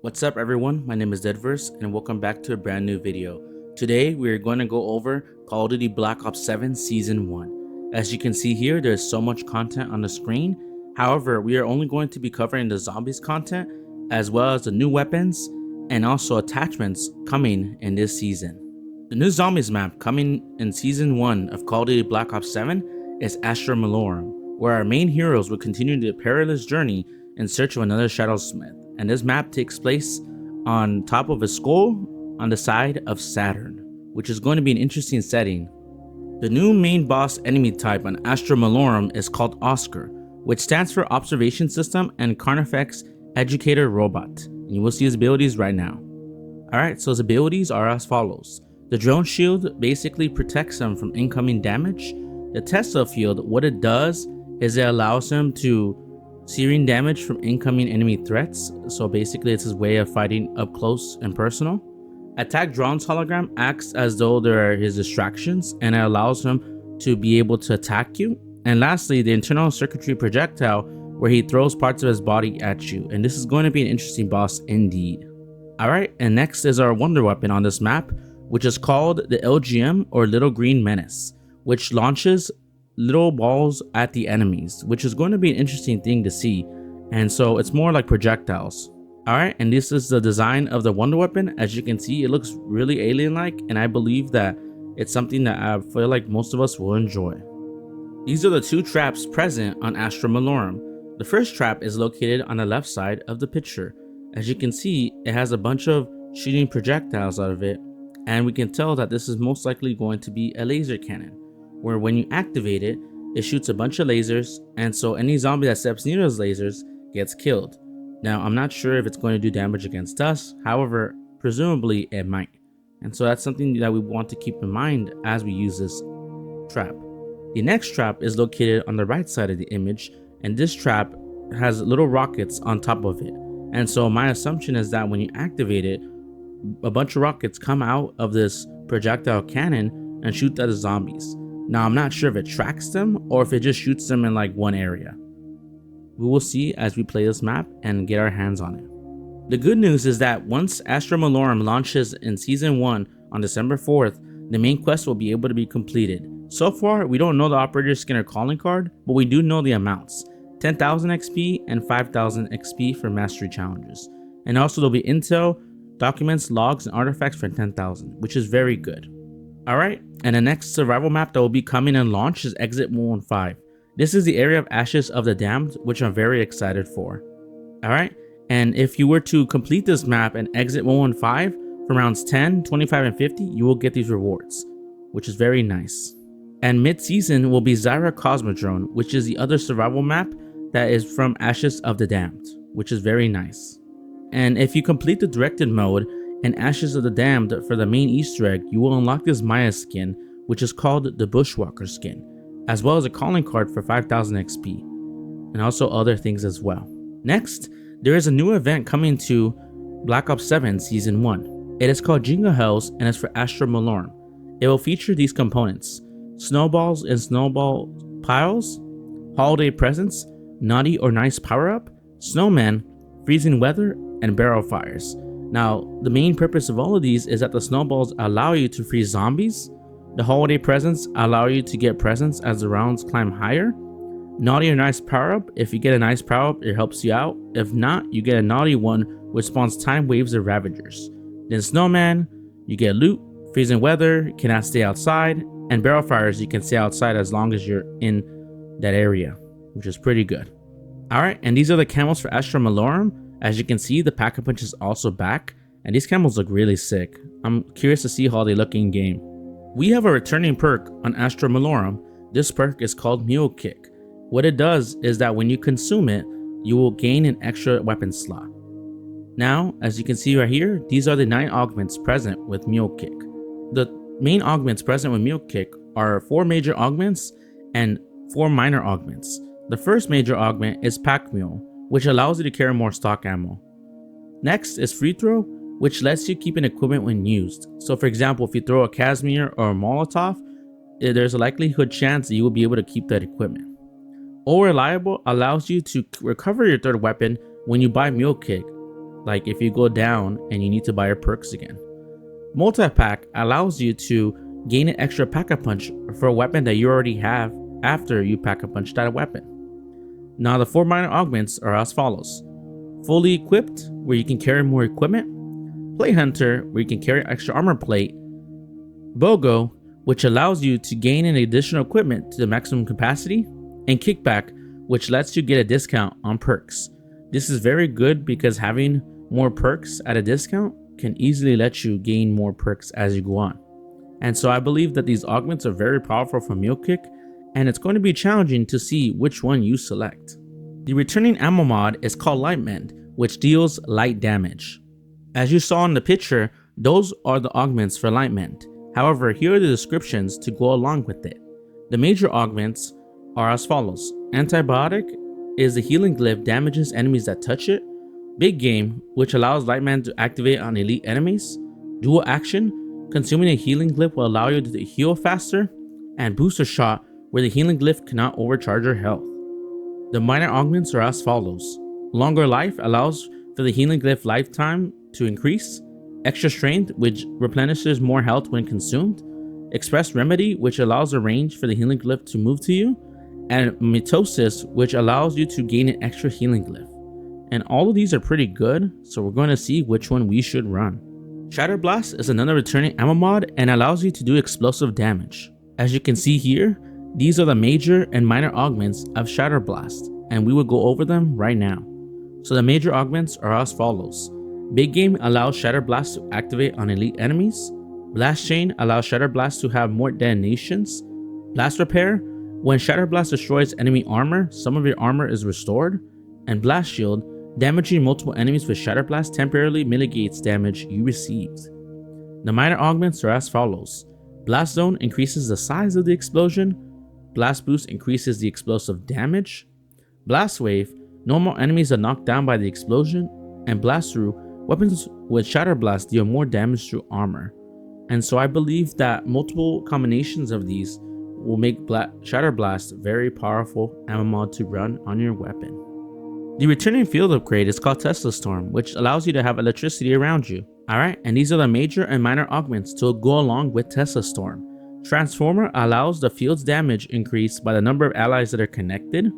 What's up everyone, my name is DeadVerse and welcome back to a brand new video. Today we are going to go over Call of Duty Black Ops 7 Season 1. As you can see here, there's so much content on the screen. However, we are only going to be covering the zombies content as well as the new weapons and also attachments coming in this season. The new zombies map coming in Season 1 of Call of Duty Black Ops 7 is Astra Malorum, where our main heroes will continue their perilous journey in search of another Shadow Smith. And this map takes place on top of a skull on the side of Saturn, which is going to be an interesting setting. The new main boss enemy type on Astra Malorum is called Oscar, which stands for Observation System and Carnifex Educator Robot. And you will see his abilities right now. Alright, so his abilities are as follows. The drone shield basically protects him from incoming damage. The Tesla field, what it does is it allows him to searing damage from incoming enemy threats, so basically it's his way of fighting up close and personal. Attack drone's hologram acts as though they are his distractions and it allows him to be able to attack you. And lastly, the internal circuitry projectile, where he throws parts of his body at you, and this is going to be an interesting boss indeed. Alright, and next is our wonder weapon on this map, which is called the LGM or Little Green Menace, which launches little balls at the enemies, which is going to be an interesting thing to see. And so it's more like projectiles. Alright, and this is the design of the wonder weapon. As you can see, it looks really alien-like, and I believe that it's something that I feel like most of us will enjoy. These are the two traps present on Astra Malorum. The first trap is located on the left side of the picture. As you can see, it has a bunch of shooting projectiles out of it, and we can tell that this is most likely going to be a laser cannon, where when you activate it, it shoots a bunch of lasers, and so any zombie that steps near those lasers gets killed. Now, I'm not sure if it's going to do damage against us, however, presumably it might. And so that's something that we want to keep in mind as we use this trap. The next trap is located on the right side of the image, and this trap has little rockets on top of it. And so my assumption is that when you activate it, a bunch of rockets come out of this projectile cannon and shoot at the zombies. Now, I'm not sure if it tracks them or if it just shoots them in like one area. We will see as we play this map and get our hands on it. The good news is that once Astra Malorum launches in Season 1 on December 4th, the main quest will be able to be completed. So far, we don't know the operator skin or calling card, but we do know the amounts. 10,000 XP and 5,000 XP for mastery challenges. And also there'll be intel, documents, logs, and artifacts for 10,000, which is very good. Alright, and the next survival map that will be coming and launch is Exit 115. This is the area of Ashes of the Damned, which I'm very excited for. Alright, and if you were to complete this map and Exit 115 for rounds 10, 25, and 50, you will get these rewards, which is very nice. And mid-season will be Zyra Cosmodrome, which is the other survival map that is from Ashes of the Damned, which is very nice. And if you complete the directed mode and Ashes of the Damned for the main Easter egg, you will unlock this Maya skin, which is called the Bushwalker skin, as well as a calling card for 5,000 XP, and also other things as well. Next, there is a new event coming to Black Ops 7 Season 1. It is called Jingle Hells and is for Astra Malorum. It will feature these components: snowballs and snowball piles, holiday presents, naughty or nice power-up, snowmen, freezing weather, and barrel fires. Now, the main purpose of all of these is that the snowballs allow you to freeze zombies, the holiday presents allow you to get presents as the rounds climb higher, naughty or nice power-up, if you get a nice power-up, it helps you out. If not, you get a naughty one which spawns time waves of ravagers. Then snowman, you get loot, freezing weather, cannot stay outside, and barrel fires, you can stay outside as long as you're in that area, which is pretty good. Alright, and these are the camos for Astra Malorum. As you can see, the pack-a-punch is also back, and these camos look really sick. I'm curious to see how they look in game. We have a returning perk on Astra Malorum. This perk is called Mule Kick. What it does is that when you consume it, you will gain an extra weapon slot. Now, as you can see right here, these are the 9 augments present with Mule Kick. The main augments present with Mule Kick are 4 major augments and 4 minor augments. The first major augment is Pack Mule, which allows you to carry more stock ammo. Next is Free Throw, which lets you keep an equipment when used. So for example, if you throw a Casimir or a Molotov, there's a likelihood chance that you will be able to keep that equipment. All Reliable allows you to recover your third weapon when you buy Mule Kick. like if you go down and you need to buy your perks again. Multi-pack allows you to gain an extra pack-a-punch for a weapon that you already have after you pack-a-punch that weapon. Now the 4 minor augments are as follows. Fully equipped, where you can carry more equipment. Plate Hunter, where you can carry extra armor plate. BOGO, which allows you to gain an additional equipment to the maximum capacity. And Kickback, which lets you get a discount on perks. This is very good because having more perks at a discount can easily let you gain more perks as you go on. And so I believe that these augments are very powerful for Mule Kick, and it's going to be challenging to see which one you select. The returning ammo mod is called Light Mend, which deals light damage. As you saw in the picture, those are the augments for Light Mend. However, here are the descriptions to go along with it. The major augments are as follows. Antibiotic is the healing glyph, damages enemies that touch it. Big Game, which allows Light Mend to activate on elite enemies. Dual Action, consuming a healing glyph will allow you to heal faster. And Booster Shot, where the healing glyph cannot overcharge your health. The minor augments are as follows. Longer Life allows for the healing glyph lifetime to increase. Extra Strength, which replenishes more health when consumed. Express Remedy, which allows a range for the healing glyph to move to you. And Mitosis, which allows you to gain an extra healing glyph. And all of these are pretty good, so we're going to see which one we should run. Shatter Blast is another returning ammo mod and allows you to do explosive damage. As you can see here, these are the major and minor augments of Shatter Blast, and we will go over them right now. So the major augments are as follows. Big Game allows Shatter Blast to activate on elite enemies. Blast Chain allows Shatter Blast to have more detonations. Blast Repair, when Shatter Blast destroys enemy armor, some of your armor is restored. And Blast Shield, damaging multiple enemies with Shatter Blast temporarily mitigates damage you received. The minor augments are as follows. Blast Zone increases the size of the explosion. Blast Boost increases the explosive damage. Blast Wave, normal enemies are knocked down by the explosion. And Blast Through, weapons with Shatter Blast deal more damage through armor. And so I believe that multiple combinations of these will make Shatter Blast very powerful ammo mod to run on your weapon. The returning field upgrade is called Tesla Storm, which allows you to have electricity around you. Alright, and these are the major and minor augments to go along with Tesla Storm. Transformer allows the field's damage increase by the number of allies that are connected.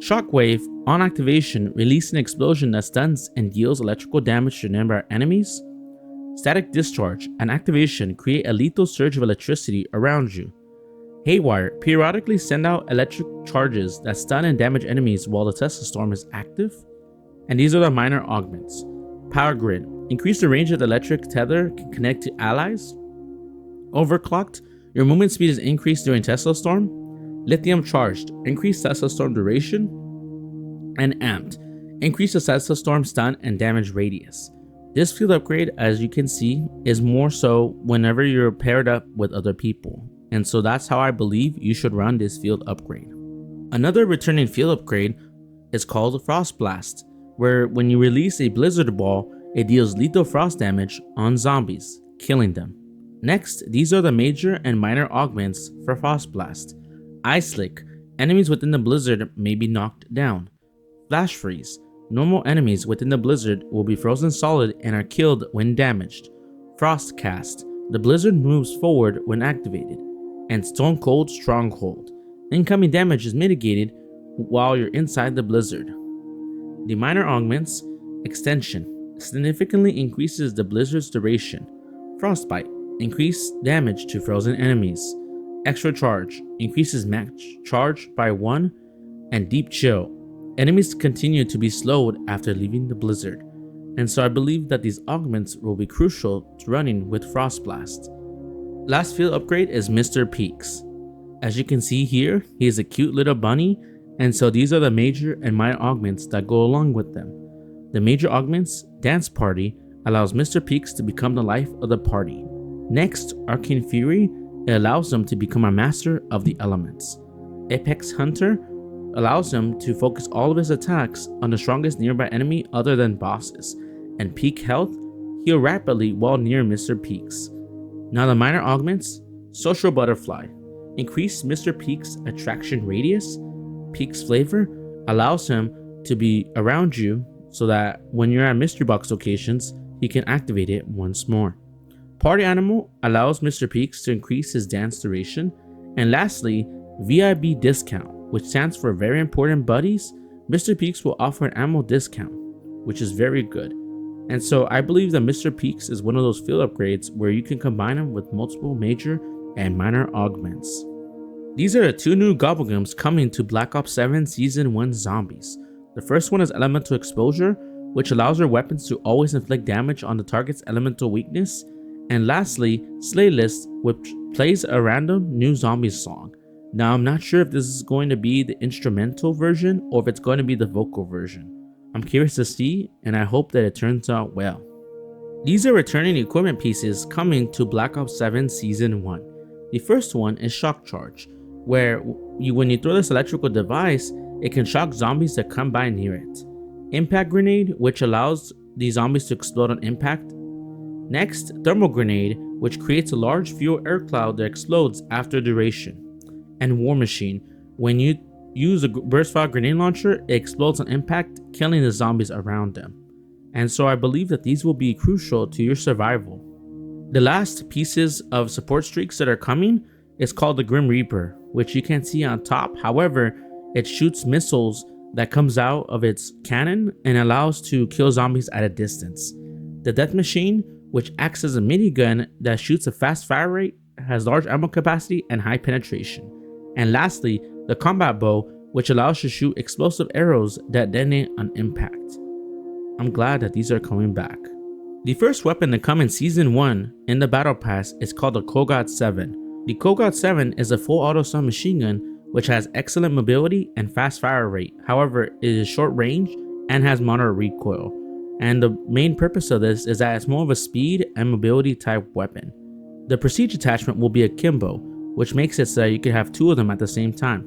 Shockwave, on activation, release an explosion that stuns and deals electrical damage to nearby enemies. Static Discharge, an activation, create a lethal surge of electricity around you. Haywire, periodically send out electric charges that stun and damage enemies while the Tesla Storm is active. And these are the minor augments. Power Grid, increase the range of the electric tether can connect to allies. Overclocked, your movement speed is increased during Tesla Storm. Lithium Charged, increase Tesla Storm duration. And Amped, increase the Tesla Storm stun and damage radius. This field upgrade, as you can see, is more so whenever you're paired up with other people. And so that's how I believe you should run this field upgrade. Another returning field upgrade is called Frost Blast, where when you release a Blizzard Ball, it deals lethal frost damage on zombies, killing them. Next, these are the major and minor augments for Frost Blast. Ice Lick, enemies within the blizzard may be knocked down. Flash Freeze, normal enemies within the blizzard will be frozen solid and are killed when damaged. Frost Cast, the blizzard moves forward when activated. And Stone Cold Stronghold, incoming damage is mitigated while you're inside the blizzard. The minor augments, Extension, significantly increases the blizzard's duration. Frostbite, increase damage to frozen enemies. Extra Charge, increases max charge by 1. And Deep Chill, enemies continue to be slowed after leaving the blizzard. And so I believe that these augments will be crucial to running with Frost Blast. Last field upgrade is Mr. Peaks. As you can see here, he is a cute little bunny, and so these are the major and minor augments that go along with them. The major augments, Dance Party, allows Mr. Peaks to become the life of the party. Next, Arcane Fury, it allows him to become a master of the elements. Apex Hunter allows him to focus all of his attacks on the strongest nearby enemy other than bosses. And Peak Health, heal rapidly while near Mr. Peaks. Now the minor augments, Social Butterfly, increase Mr. Peaks' attraction radius. Peaks Flavor allows him to be around you so that when you're at mystery box locations, he can activate it once more. Party Animal allows Mr. Peaks to increase his dance duration. And lastly, VIB Discount, which stands for Very Important Buddies. Mr. Peaks will offer an ammo discount, which is very good. And so I believe that Mr. Peaks is one of those field upgrades where you can combine them with multiple major and minor augments. These are the two new Gobblegums coming to Black Ops 7 Season 1 Zombies. The first one is Elemental Exposure, which allows your weapons to always inflict damage on the target's elemental weakness. And lastly, Slay List, which plays a random new zombies song. Now I'm not sure if this is going to be the instrumental version or if it's going to be the vocal version. I'm curious to see, and I hope that it turns out well. These are returning equipment pieces coming to Black Ops 7 Season 1. The first one is Shock Charge, where when you throw this electrical device, it can shock zombies that come by near it. Impact Grenade, which allows the zombies to explode on impact. Next, Thermal Grenade, which creates a large fuel air cloud that explodes after duration. And War Machine, when you use a burst fire grenade launcher, it explodes on impact, killing the zombies around them. And so I believe that these will be crucial to your survival. The last pieces of support streaks that are coming is called the Grim Reaper, which you can see on top. However, it shoots missiles that comes out of its cannon and allows to kill zombies at a distance. The Death Machine, which acts as a minigun that shoots a fast fire rate, has large ammo capacity and high penetration. And lastly, the Combat Bow, which allows to shoot explosive arrows that detonate on impact. I'm glad that these are coming back. The first weapon to come in Season 1 in the Battle Pass is called the Kogat 7. The Kogat 7 is a full auto stun machine gun which has excellent mobility and fast fire rate. However, it is short range and has moderate recoil. And the main purpose of this is that it's more of a speed and mobility type weapon. The Prestige attachment will be a Kimbo, which makes it so that you can have two of them at the same time.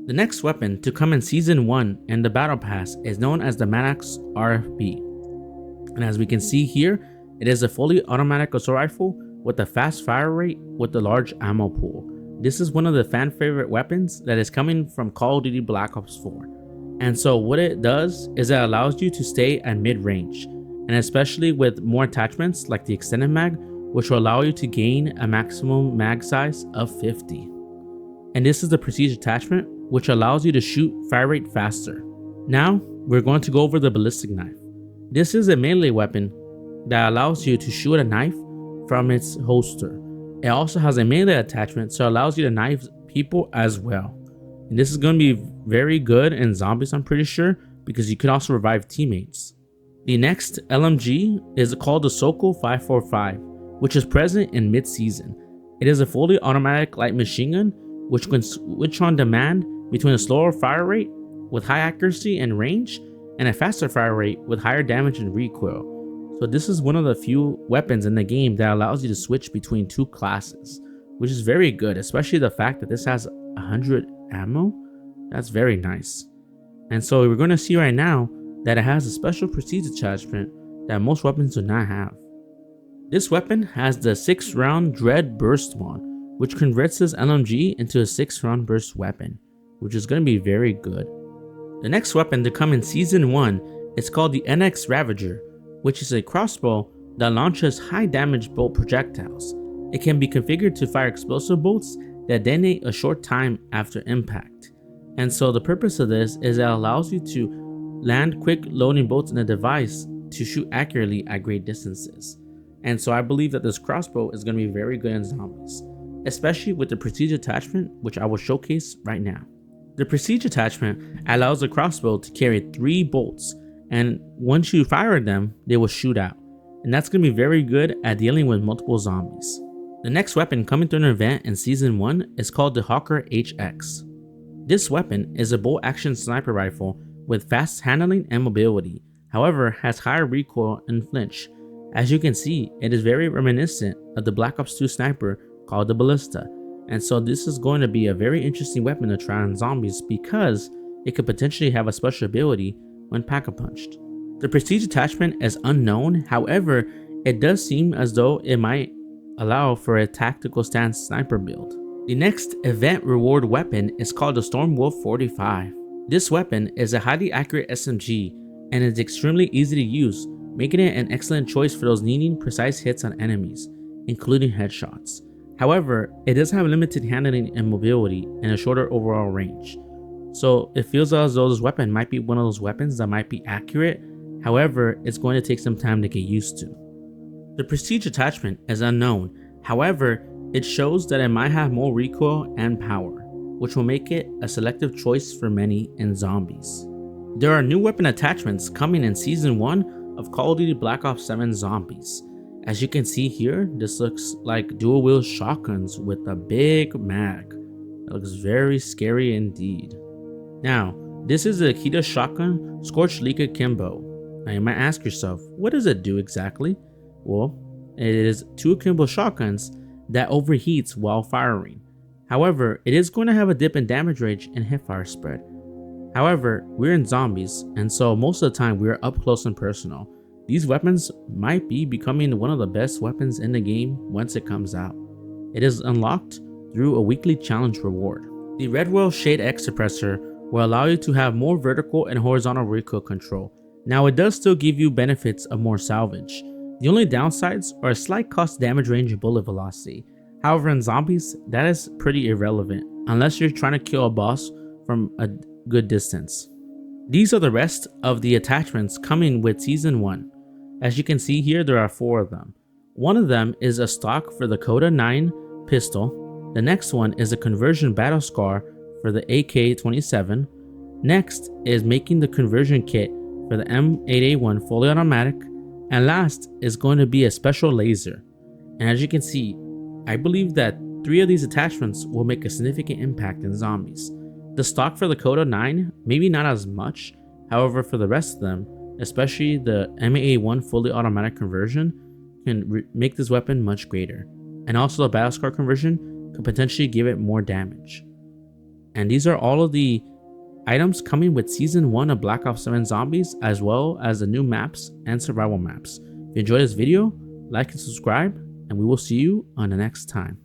The next weapon to come in Season 1 in the Battle Pass is known as the Manax RFB. And as we can see here, it is a fully automatic assault rifle with a fast fire rate with a large ammo pool. This is one of the fan favorite weapons that is coming from Call of Duty Black Ops 4. And so what it does is it allows you to stay at mid-range, and especially with more attachments like the extended mag, which will allow you to gain a maximum mag size of 50. And this is the Prestige attachment, which allows you to shoot fire rate faster. Now, we're going to go over the ballistic knife. This is a melee weapon that allows you to shoot a knife from its holster. It also has a melee attachment, so it allows you to knife people as well. And this is going to be very good in zombies, I'm pretty sure, because you can also revive teammates. The next LMG is called the Sokol 545, which is present in mid-season. It is a fully automatic light machine gun, which can switch on demand between a slower fire rate with high accuracy and range, and a faster fire rate with higher damage and recoil. So this is one of the few weapons in the game that allows you to switch between two classes, which is very good, especially the fact that this has 100 ammo. That's very nice. And so we're going to see right now that it has a special Prestige attachment that most weapons do not have. This weapon has the 6-round Dread Burst one, which converts this LMG into a 6-round burst weapon, which is going to be very good. The next weapon to come in Season 1 is called the NX Ravager, which is a crossbow that launches high damage bolt projectiles. It can be configured to fire explosive bolts that detonate a short time after impact. And so the purpose of this is it allows you to land quick loading bolts in a device to shoot accurately at great distances. And so I believe that this crossbow is going to be very good in zombies, especially with the Prestige attachment, which I will showcase right now. The Prestige attachment allows the crossbow to carry 3 bolts, and once you fire them, they will shoot out. And that's going to be very good at dealing with multiple zombies. The next weapon coming through an event in Season 1 is called the Hawker HX. This weapon is a bolt action sniper rifle with fast handling and mobility, however has higher recoil and flinch. As you can see, it is very reminiscent of the Black Ops 2 sniper called the Ballista. And so this is going to be a very interesting weapon to try on zombies because it could potentially have a special ability when pack-a-punched. The Prestige attachment is unknown, however, it does seem as though it might allow for a tactical stance sniper build. The next event reward weapon is called the Stormwolf 45. This weapon is a highly accurate SMG and it's extremely easy to use, making it an excellent choice for those needing precise hits on enemies, including headshots. However, it does have limited handling and mobility and a shorter overall range. So it feels as though this weapon might be one of those weapons that might be accurate, however, it's going to take some time to get used to. The Prestige attachment is unknown, however, it shows that it might have more recoil and power, which will make it a selective choice for many in zombies. There are new weapon attachments coming in Season 1 of Call of Duty Black Ops 7 Zombies. As you can see here, this looks like dual wield shotguns with a big mag. It looks very scary indeed. Now, this is the Akita shotgun Scorched Leak Akimbo. Now you might ask yourself, what does it do exactly? Well, it is 2 Akimbo shotguns that overheats while firing. However, it is going to have a dip in damage range and hipfire spread. However, we're in zombies, and so most of the time we're up close and personal. These weapons might be becoming one of the best weapons in the game once it comes out. It is unlocked through a weekly challenge reward. The Red Royal Shade X suppressor will allow you to have more vertical and horizontal recoil control. Now it does still give you benefits of more salvage. The only downsides are a slight cost damage range and bullet velocity. However, in zombies, that is pretty irrelevant unless you're trying to kill a boss from a good distance. These are the rest of the attachments coming with Season 1. As you can see here, there are 4 of them. One of them is a stock for the Coda 9 pistol. The next one is a conversion battle scar for the AK-27. Next is making the conversion kit for the M8A1 fully automatic. And last is going to be a special laser. And as you can see, I believe that 3 of these attachments will make a significant impact in zombies. The stock for the Coda 9, maybe not as much, however for the rest of them, especially the M8A1 fully automatic conversion, can make this weapon much greater. And also the battle scar conversion could potentially give it more damage. And these are all of the items coming with Season 1 of Black Ops 7 Zombies, as well as the new maps and survival maps. If you enjoyed this video, like and subscribe, and we will see you on the next time.